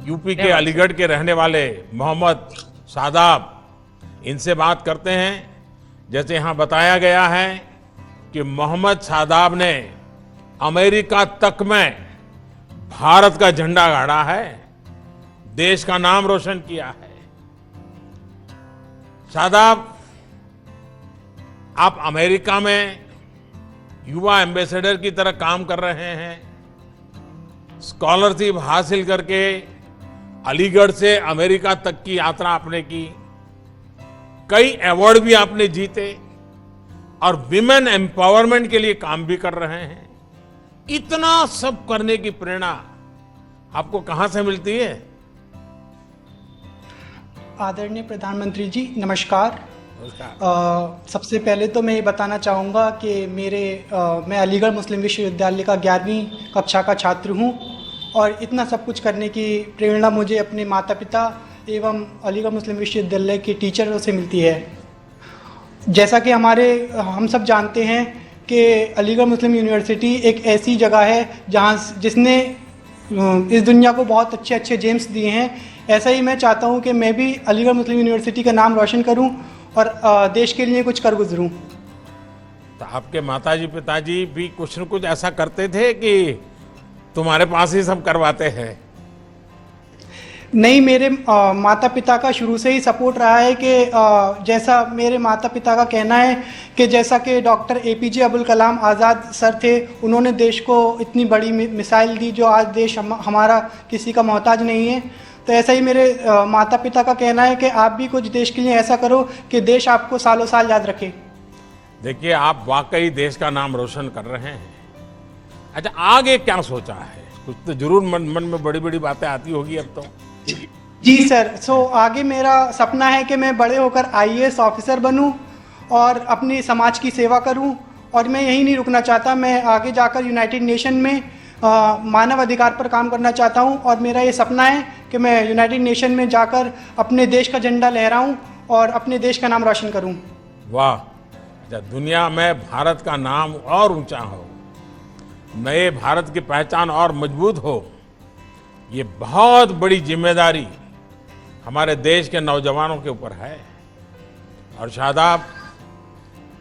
UP के अलीगढ़ के रहने वाले मोहम्मद शादाब, इनसे बात करते हैं। जैसे यहाँ बताया गया है कि मोहम्मद शादाब ने अमेरिका तक में भारत का झंडा गाड़ा है, देश का नाम रोशन किया है। शादाब, आप अमेरिका में युवा एम्बेसडर की तरह काम कर रहे हैं। स्कॉलरशिप हासिल करके अलीगढ़ से अमेरिका तक की यात्रा आपने की, कई अवार्ड भी आपने जीते और विमेन एम्पावरमेंट के लिए काम भी कर रहे हैं। इतना सब करने की प्रेरणा आपको कहां से मिलती है? आदरणीय प्रधानमंत्री जी, नमस्कार। सबसे पहले तो मैं ये बताना चाहूँगा कि मैं अलीगढ़ मुस्लिम विश्वविद्यालय का 11वीं कक्षा का छात्र हूँ और इतना सब कुछ करने की प्रेरणा मुझे अपने माता पिता एवं अलीगढ़ मुस्लिम विश्वविद्यालय के टीचरों से मिलती है। जैसा कि हम सब जानते हैं कि अलीगढ़ मुस्लिम यूनिवर्सिटी एक ऐसी जगह है जिसने इस दुनिया को बहुत अच्छे अच्छे जेम्स दिए हैं। ऐसा ही मैं चाहता हूं कि मैं भी अलीगढ़ मुस्लिम यूनिवर्सिटी का नाम रोशन करूं और देश के लिए कुछ कर गुजरूं। तो आपके माताजी पिताजी भी कुछ न कुछ ऐसा करते थे कि तुम्हारे पास ही सब करवाते हैं? नहीं, मेरे माता पिता का शुरू से ही सपोर्ट रहा है कि जैसा मेरे माता पिता का कहना है कि जैसा कि doctor APJ Abdul Kalam Azad sir थे, उन्होंने देश को इतनी बड़ी मिसाइल दी जो आज देश हमारा किसी का मोहताज नहीं है। तो ऐसा ही मेरे माता पिता का कहना है कि आप भी कुछ देश के लिए ऐसा करो कि देश आपको सालों साल याद रखे। देखिए, आप वाकई देश का नाम रोशन कर रहे हैं। अच्छा, आगे क्या सोचा है? कुछ तो जरूर मन में बड़ी बड़ी बातें आती होगी अब तो। जी सर, आगे मेरा सपना है कि मैं बड़े होकर IAS ऑफिसर बनूं और अपनी समाज की सेवा करूं। और मैं यहीं नहीं रुकना चाहता, मैं आगे जाकर यूनाइटेड नेशन में मानव अधिकार पर काम करना चाहता हूं। और मेरा ये सपना है कि मैं यूनाइटेड नेशन में जाकर अपने देश का झंडा लहराऊं और अपने देश का नाम रोशन करूं। वाह! जब दुनिया में भारत का नाम और ऊंचा हो, नए भारत की पहचान और मजबूत हो, ये बहुत बड़ी जिम्मेदारी हमारे देश के नौजवानों के ऊपर है। और शादाब,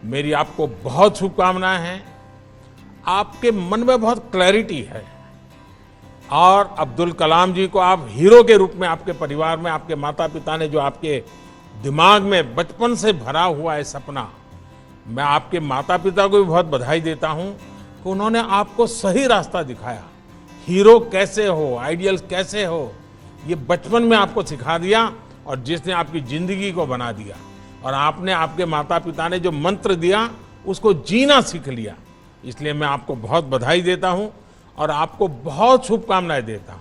मेरी आपको बहुत शुभकामनाएं हैं। आपके मन में बहुत क्लैरिटी है और अब्दुल कलाम जी को आप हीरो के रूप में आपके परिवार में आपके माता पिता ने जो आपके दिमाग में बचपन से भरा हुआ है सपना, मैं आपके माता पिता को भी बहुत बधाई देता हूं कि उन्होंने आपको सही रास्ता दिखाया। हीरो कैसे हो, आइडियल कैसे हो, ये बचपन में आपको सिखा दिया और जिसने आपकी जिंदगी को बना दिया। और आपने, आपके माता पिता ने जो मंत्र दिया उसको जीना सीख लिया। इसलिए मैं आपको बहुत बधाई देता हूं और आपको बहुत शुभकामनाएं देता हूं।